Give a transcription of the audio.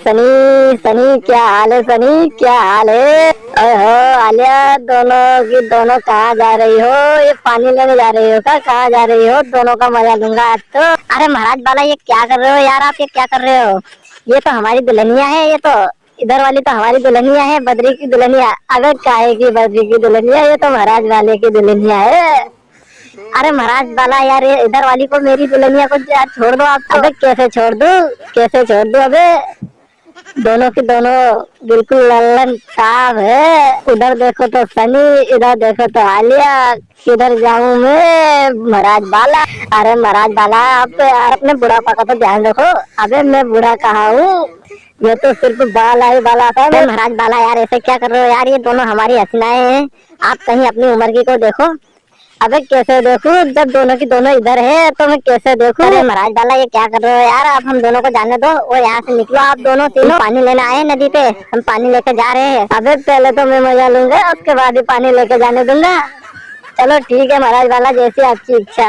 सनी सनी क्या हाल है? सनी क्या हाल है? ओहो आलिया, दोनों की दोनों कहाँ जा रही हो? ये पानी लेने जा रही हो क्या? कहाँ जा रही हो? दोनों का मजा लूंगा आज तो। अरे महाराज बाला, ये क्या कर रहे हो यार? आप ये क्या कर रहे हो? ये तो हमारी दुल्हनिया है। ये तो इधर वाली तो हमारी दुल्हनिया है, बद्री की दुल्हनिया। अगर काहे की बद्री की दुल्हनिया? ये तो महाराज वाले की दुल्हनिया है। अरे महाराज बाला यार, ये इधर वाली को, मेरी दुल्हनिया को यार छोड़ दो आप तो। अबे कैसे छोड़ दूं? कैसे छोड़ दूं? अबे दोनों की दोनों बिल्कुल लल्लन साहब है। उधर देखो तो सनी, इधर देखो तो आलिया। किधर जाऊं मैं महाराज बाला? अरे महाराज बाला, आप तो यार अपने बुढ़ापा का तो ध्यान रखो। अबे मैं बूढ़ा कहाँ हूँ, ये तो सिर्फ बाला ही बाला था। महाराज बाला यार, ऐसे क्या कर रहे हो यार? ये दोनों हमारी हसीनाएं हैं। आप कहीं अपनी उम्र की को देखो। अबे कैसे देखूं जब दोनों की दोनों इधर है, तो मैं कैसे देखूं? अरे महाराज बाला, ये क्या कर रहे हो यार? आप हम दोनों को जाने दो और यहाँ से निकलो। आप दोनों तीनों पानी लेने आए नदी पे, हम पानी लेके जा रहे हैं। अबे पहले तो मैं मजा लूंगा, उसके बाद ही पानी लेके जाने दूंगा। चलो ठीक है महाराज बाला, जैसी आपकी इच्छा।